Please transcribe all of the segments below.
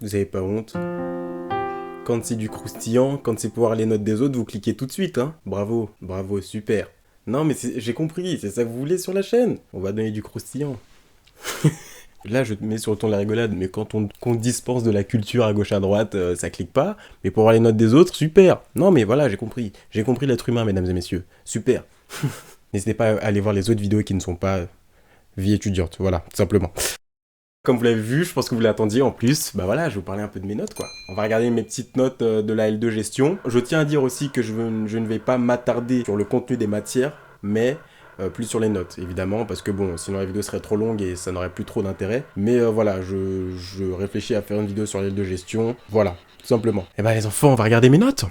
Vous avez pas honte? Quand c'est du croustillant, quand c'est pour voir les notes des autres, vous cliquez tout de suite, hein. Bravo, bravo, super. Non mais j'ai compris, c'est ça que vous voulez sur la chaîne. On va donner du croustillant. Là, je te mets sur le ton de la rigolade, mais quand qu'on dispense de la culture à gauche à droite, ça clique pas. Mais pour voir les notes des autres, super. Non mais voilà, j'ai compris. J'ai compris l'être humain, mesdames et messieurs. Super. N'hésitez pas à aller voir les autres vidéos qui ne sont pas vie étudiante, voilà, tout simplement. Comme vous l'avez vu, je pense que vous l'attendiez en plus, bah voilà, je vais vous parler un peu de mes notes quoi. On va regarder mes petites notes de la L2 gestion. Je tiens à dire aussi que je ne vais pas m'attarder sur le contenu des matières, mais plus sur les notes, évidemment, parce que bon, sinon la vidéo serait trop longue et ça n'aurait plus trop d'intérêt. Mais voilà, je réfléchis à faire une vidéo sur la L2 gestion, voilà, tout simplement. Et bah les enfants, on va regarder mes notes.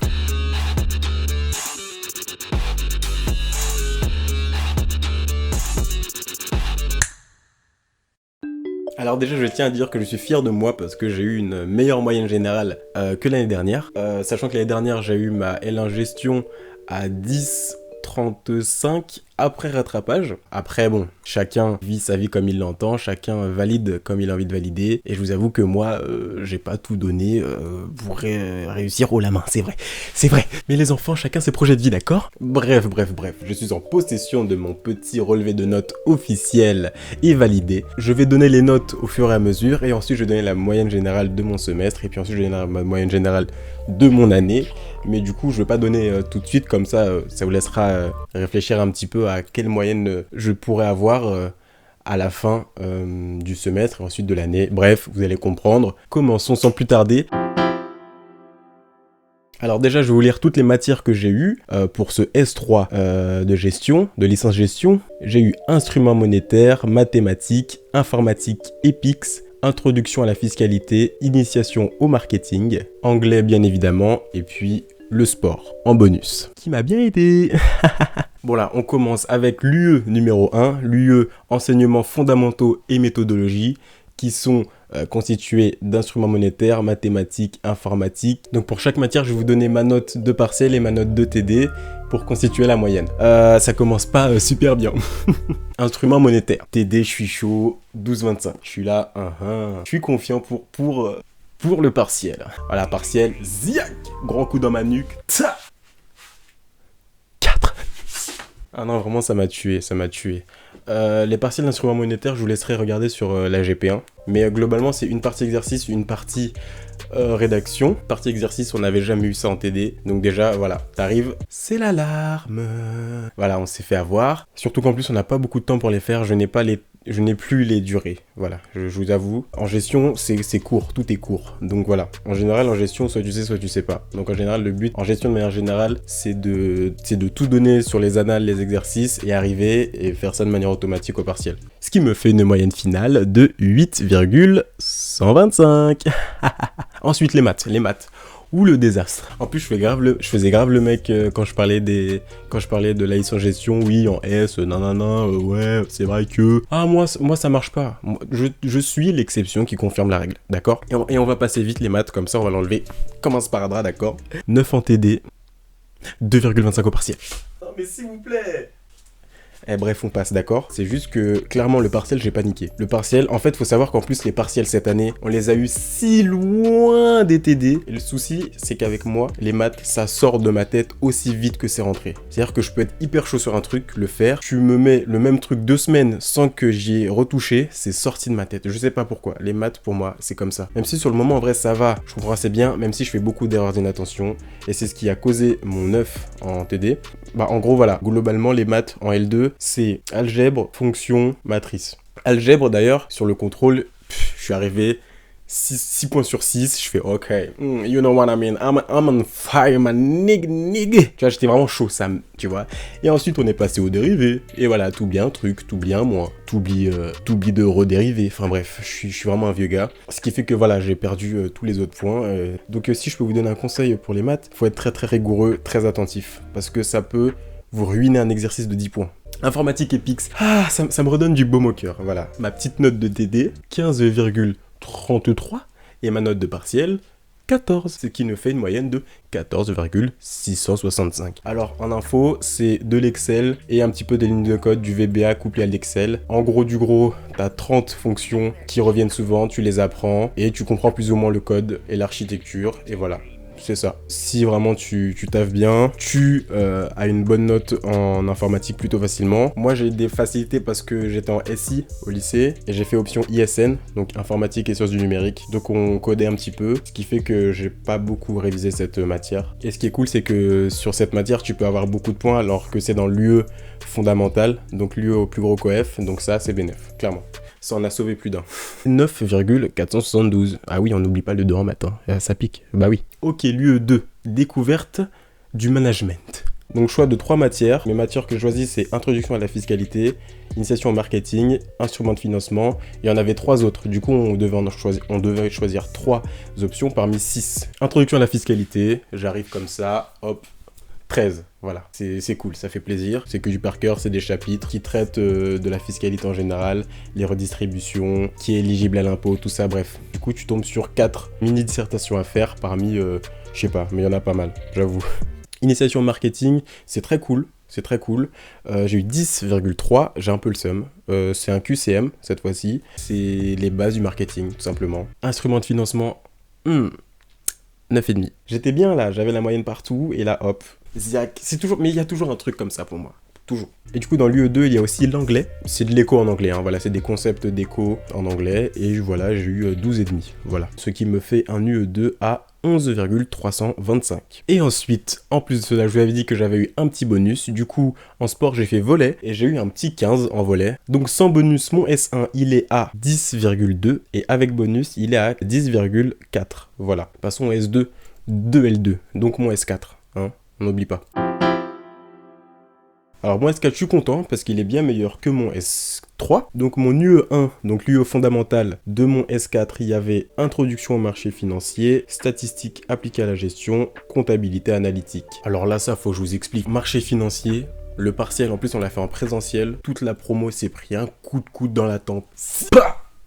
Alors déjà, je tiens à dire que je suis fier de moi parce que j'ai eu une meilleure moyenne générale que l'année dernière. Sachant que l'année dernière, j'ai eu ma L1 gestion à 10,35 après rattrapage. Après, bon, chacun vit sa vie comme il l'entend, chacun valide comme il a envie de valider. Et je vous avoue que moi, j'ai pas tout donné pour réussir haut la main, c'est vrai. C'est vrai. Mais les enfants, chacun ses projets de vie, d'accord? Bref. Je suis en possession de mon petit relevé de notes officiel et validé. Je vais donner les notes au fur et à mesure. Et ensuite, je vais donner la moyenne générale de mon semestre. Et puis ensuite, je vais donner ma moyenne générale de mon année. Mais du coup, je vais pas donner tout de suite. Comme ça, ça vous laissera réfléchir un petit peu à quelle moyenne je pourrais avoir à la fin du semestre et ensuite de l'année. Bref, vous allez comprendre. Commençons sans plus tarder. Alors déjà, je vais vous lire toutes les matières que j'ai eues pour ce S3 de gestion, de licence gestion. J'ai eu instruments monétaires, mathématiques, informatique, EPIX, introduction à la fiscalité, initiation au marketing, anglais bien évidemment, et puis le sport en bonus. Qui m'a bien aidé. Bon là, on commence avec l'UE numéro 1, l'UE enseignements fondamentaux et méthodologie, qui sont constitués d'instruments monétaires, mathématiques, informatiques. Donc pour chaque matière, je vais vous donner ma note de partiel et ma note de TD pour constituer la moyenne. Ça commence pas super bien. Instruments monétaires. TD, je suis chaud, 12,25. Je suis là, je suis confiant pour le partiel. Voilà, partiel, ziac, grand coup dans ma nuque, tsa 4. Ah non, vraiment, ça m'a tué. Les partiels d'instruments monétaires, je vous laisserai regarder sur la GP1. Mais globalement, c'est une partie exercice, une partie rédaction. Partie exercice, on n'avait jamais eu ça en TD. Donc déjà, voilà, t'arrives, c'est l'alarme. Voilà, on s'est fait avoir. Surtout qu'en plus, on n'a pas beaucoup de temps pour les faire. Je n'ai plus les durées. Voilà, je vous avoue. En gestion, c'est court, tout est court. Donc voilà. En général, en gestion, soit tu sais, soit tu sais pas. Donc en général, le but, en gestion de manière générale, c'est de tout donner sur les annales, les exercices, et arriver et faire ça de manière automatique au partiel. Ce qui me fait une moyenne finale de 8,125. Ensuite, les maths. Ou le désastre. En plus, je faisais grave le mec quand je parlais de la licence gestion, oui, en S, ouais, c'est vrai que... Ah, moi ça marche pas. Je suis l'exception qui confirme la règle, d'accord? Et on va passer vite les maths, comme ça, on va l'enlever comme un sparadrap, d'accord? 9 en TD, 2,25 au partiel. Non, mais s'il vous plaît! Bref, on passe, d'accord? C'est juste que, clairement, le partiel, j'ai paniqué. Le partiel, en fait, faut savoir qu'en plus, les partiels cette année, on les a eu si loin des TD. Et le souci, c'est qu'avec moi, les maths, ça sort de ma tête aussi vite que c'est rentré. C'est-à-dire que je peux être hyper chaud sur un truc, le faire. Tu me mets le même truc 2 semaines sans que j'y ai retouché, c'est sorti de ma tête. Je sais pas pourquoi. Les maths, pour moi, c'est comme ça. Même si sur le moment, en vrai, ça va, je comprends assez bien, même si je fais beaucoup d'erreurs d'inattention. Et c'est ce qui a causé mon 9 en TD. Bah, en gros, voilà. Globalement, les maths en L2, c'est algèbre, fonction, matrice. Algèbre d'ailleurs, sur le contrôle, je suis arrivé 6 points sur 6, je fais ok, you know what I mean, I'm on fire, my nigga. Tu vois, j'étais vraiment chaud, ça, tu vois. Et ensuite, on est passé aux dérivés. Et voilà, tout bien truc, tout bien moins. T'oublies de redériver. Enfin bref, je suis vraiment un vieux gars. Ce qui fait que voilà, j'ai perdu tous les autres points. Donc si je peux vous donner un conseil pour les maths, faut être très très rigoureux, très attentif. Parce que ça peut vous ruiner un exercice de 10 points. Informatique et PIX, ça me redonne du baume au cœur, voilà. Ma petite note de TD, 15,33, et ma note de partiel, 14, ce qui nous fait une moyenne de 14,665. Alors en info, c'est de l'Excel et un petit peu des lignes de code, du VBA couplé à l'Excel. En gros du gros, t'as 30 fonctions qui reviennent souvent, tu les apprends et tu comprends plus ou moins le code et l'architecture et voilà. C'est ça. Si vraiment tu taffes bien, tu as une bonne note en informatique plutôt facilement. Moi, j'ai des facilités parce que j'étais en SI au lycée et j'ai fait option ISN, donc informatique et sciences du numérique. Donc on codait un petit peu, ce qui fait que j'ai pas beaucoup révisé cette matière. Et ce qui est cool, c'est que sur cette matière, tu peux avoir beaucoup de points alors que c'est dans l'UE fondamental, donc l'UE au plus gros coef. Donc ça, c'est bénéf, clairement. Ça en a sauvé plus d'un. 9,472. Ah oui, on n'oublie pas le 2 en maths, hein. Ça pique. Bah oui. Ok, l'UE 2. Découverte du management. Donc choix de 3 matières. Les matières que je choisis, c'est introduction à la fiscalité, initiation au marketing, instrument de financement. Il y en avait 3 autres. Du coup, on devait choisir 3 options parmi 6. Introduction à la fiscalité. J'arrive comme ça. Hop. 13, voilà, c'est cool, ça fait plaisir. C'est que du par cœur, c'est des chapitres qui traitent de la fiscalité en général, les redistributions, qui est éligible à l'impôt, tout ça, bref. Du coup, tu tombes sur 4 mini-dissertations à faire parmi, je sais pas, mais il y en a pas mal, j'avoue. Initiation au marketing, c'est très cool. C'est très cool. J'ai eu 10,3, j'ai un peu le seum. C'est un QCM cette fois-ci. C'est les bases du marketing, tout simplement. Instrument de financement, 9,5. J'étais bien là, j'avais la moyenne partout, et là, hop. Ziac, c'est toujours, mais il y a toujours un truc comme ça pour moi, toujours. Et du coup dans l'UE2 il y a aussi l'anglais, c'est de l'éco en anglais, hein. Voilà, c'est des concepts d'éco en anglais, et voilà, j'ai eu 12,5, voilà. Ce qui me fait un UE2 à 11,325. Et ensuite, en plus de cela, je vous avais dit que j'avais eu un petit bonus, du coup en sport j'ai fait volley, et j'ai eu un petit 15 en volley. Donc sans bonus, mon S1 il est à 10,2, et avec bonus il est à 10,4, voilà. Passons au S2, 2L2, donc mon S4, hein. On n'oublie pas. Alors mon S4, je suis content parce qu'il est bien meilleur que mon S3. Donc mon UE1, donc l'UE fondamental de mon S4, il y avait introduction au marché financier, statistiques appliquées à la gestion, comptabilité analytique. Alors là, ça, faut que je vous explique. Marché financier, le partiel, en plus on l'a fait en présentiel. Toute la promo s'est pris un coup de coude dans la tempe.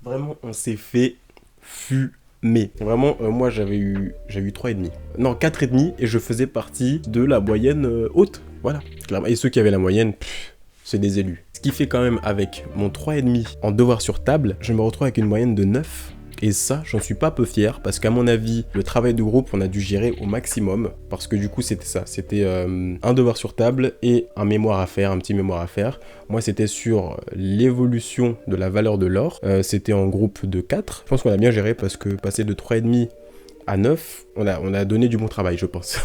Vraiment, on s'est fait mais vraiment, moi j'avais eu 3,5. Non, 4,5 et je faisais partie de la moyenne haute. Voilà. Et ceux qui avaient la moyenne, c'est des élus. Ce qui fait quand même avec mon 3,5 en devoir sur table, je me retrouve avec une moyenne de 9. Et ça, j'en suis pas peu fier parce qu'à mon avis, le travail de groupe, on a dû gérer au maximum parce que du coup, c'était ça. C'était un devoir sur table et un mémoire à faire, un petit mémoire à faire. Moi, c'était sur l'évolution de la valeur de l'or. C'était en groupe de 4. Je pense qu'on a bien géré parce que passer de 3,5 à 9, on a donné du bon travail, je pense.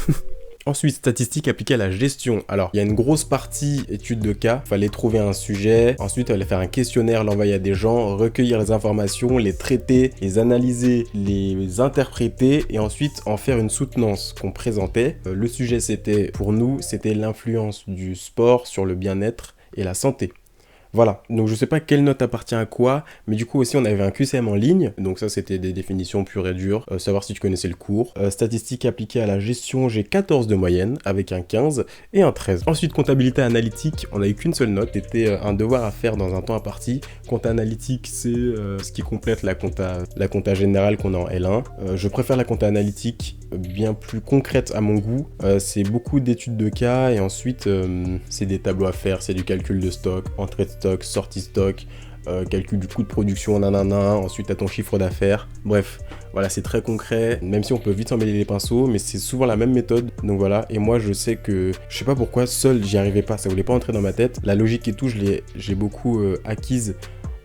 Ensuite, statistiques appliquées à la gestion. Alors, il y a une grosse partie étude de cas. Il fallait trouver un sujet. Ensuite, il fallait faire un questionnaire, l'envoyer à des gens, recueillir les informations, les traiter, les analyser, les interpréter et ensuite en faire une soutenance qu'on présentait. Le sujet, c'était, pour nous, c'était l'influence du sport sur le bien-être et la santé. Voilà, donc je sais pas quelle note appartient à quoi, mais du coup aussi on avait un QCM en ligne, donc ça c'était des définitions pures et dures, savoir si tu connaissais le cours. Statistiques appliquées à la gestion, j'ai 14 de moyenne, avec un 15 et un 13. Ensuite, comptabilité analytique, on a eu qu'une seule note, c'était un devoir à faire dans un temps imparti. Compta analytique, c'est ce qui complète la compta générale qu'on a en L1. Je préfère la compta analytique, bien plus concrète à mon goût. C'est beaucoup d'études de cas et ensuite c'est des tableaux à faire, c'est du calcul de stock, entrée de stock, sortie stock, calcul du coût de production, nanana, ensuite t'as ton chiffre d'affaires. Bref, voilà, c'est très concret, même si on peut vite s'en mêler les pinceaux, mais c'est souvent la même méthode. Donc voilà, et moi je sais que, je sais pas pourquoi, seul j'y arrivais pas, ça voulait pas entrer dans ma tête. La logique et tout, j'ai beaucoup acquise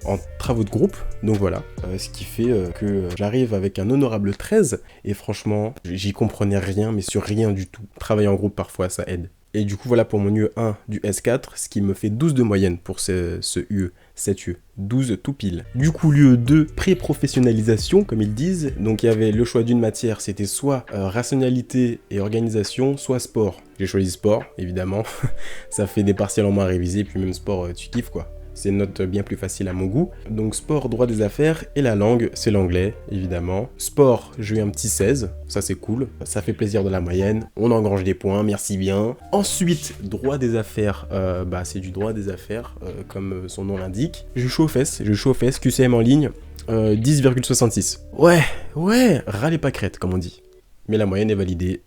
en travaux de groupe, donc voilà, ce qui fait que j'arrive avec un honorable 13, et franchement, j'y comprenais rien, mais sur rien du tout. Travailler en groupe parfois, ça aide. Et du coup, voilà pour mon UE1 du S4, ce qui me fait 12 de moyenne pour ce UE, 7 UE, 12 tout pile. Du coup, l'UE2, pré-professionnalisation, comme ils disent, donc il y avait le choix d'une matière, c'était soit rationalité et organisation, soit sport. J'ai choisi sport, évidemment, ça fait des partiels en moins à réviser, puis même sport, tu kiffes quoi. C'est une note bien plus facile à mon goût. Donc sport, droit des affaires, et la langue, c'est l'anglais, évidemment. Sport, j'ai eu un petit 16, ça c'est cool, ça fait plaisir de la moyenne, on engrange des points, merci bien. Ensuite, droit des affaires, c'est du droit des affaires, comme son nom l'indique. J'ai chaud aux fesses, QCM en ligne, 10,66. Ouais, râlez pas crête, comme on dit. mais la moyenne est validée.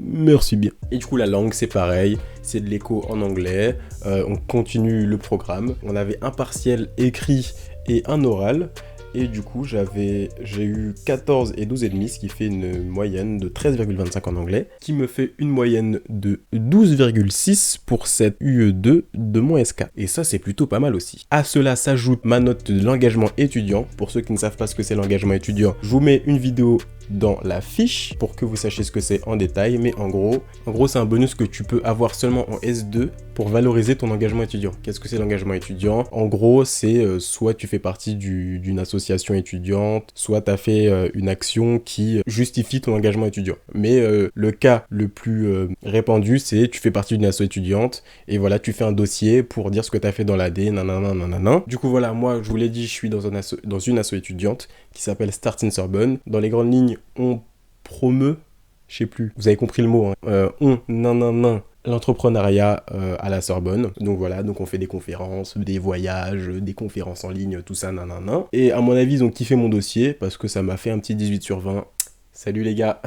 Merci bien. Et du coup, la langue, c'est pareil. C'est de l'éco en anglais. On continue le programme. On avait un partiel écrit et un oral. Et du coup, j'ai eu 14 et 12,5, ce qui fait une moyenne de 13,25 en anglais, qui me fait une moyenne de 12,6 pour cette UE2 de mon S4. Et ça, c'est plutôt pas mal aussi. À cela s'ajoute ma note de l'engagement étudiant. Pour ceux qui ne savent pas ce que c'est l'engagement étudiant, je vous mets une vidéo dans la fiche pour que vous sachiez ce que c'est en détail, mais en gros c'est un bonus que tu peux avoir seulement en S2 pour valoriser ton engagement étudiant. Qu'est-ce que c'est l'engagement étudiant? En gros, c'est soit tu fais partie d'une association étudiante, soit tu as fait une action qui justifie ton engagement étudiant. Mais le cas le plus répandu, c'est tu fais partie d'une asso étudiante et voilà, tu fais un dossier pour dire ce que tu as fait dans l'AD, nanana, nanana. Du coup voilà, moi je vous l'ai dit, je suis dans une asso étudiante qui s'appelle Start in Sorbonne. Dans les grandes lignes, on promeut, je sais plus, vous avez compris le mot, hein, l'entrepreneuriat à la Sorbonne. Donc voilà, donc on fait des conférences, des voyages, des conférences en ligne, tout ça, nanana. Et à mon avis, ils ont kiffé mon dossier parce que ça m'a fait un petit 18 sur 20. Salut les gars.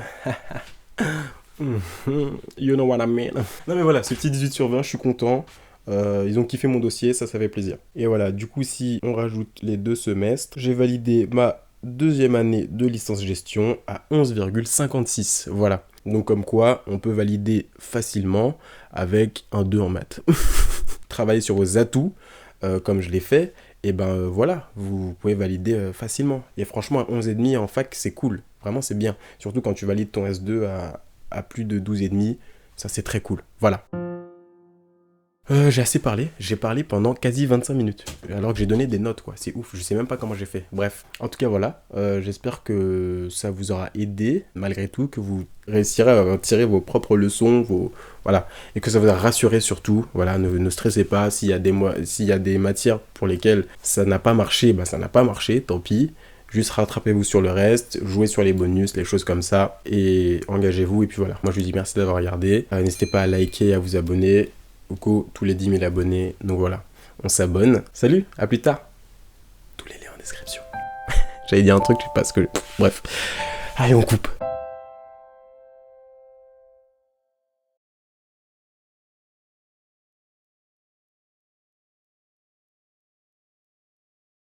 You know what I mean. Non mais voilà, ce petit 18 sur 20, je suis content. Ils ont kiffé mon dossier, ça fait plaisir. Et voilà, du coup, si on rajoute les 2 semestres, j'ai validé ma deuxième année de licence gestion à 11,56. Voilà. Donc comme quoi, on peut valider facilement avec un 2 en maths. Travailler sur vos atouts, comme je l'ai fait, et ben voilà, vous pouvez valider facilement. Et franchement, à 11,5 en fac, c'est cool. Vraiment, c'est bien. Surtout quand tu valides ton S2 à plus de 12,5, ça c'est très cool. Voilà. J'ai assez parlé, j'ai parlé pendant quasi 25 minutes, alors que j'ai donné des notes quoi, c'est ouf, je sais même pas comment j'ai fait. Bref, en tout cas voilà, j'espère que ça vous aura aidé, malgré tout, que vous réussirez à tirer vos propres leçons, voilà, et que ça vous a rassuré surtout, voilà, ne stressez pas, s'il y a des matières pour lesquelles ça n'a pas marché, bah ça n'a pas marché, tant pis. Juste rattrapez-vous sur le reste, jouez sur les bonus, les choses comme ça, et engagez-vous, et puis voilà. Moi je vous dis merci d'avoir regardé, n'hésitez pas à liker, à vous abonner, tous les 10 000 abonnés, donc voilà, on s'abonne. Salut, à plus tard. Tous les liens en description. J'allais dire un truc, je sais pas ce que... Bref, allez on coupe.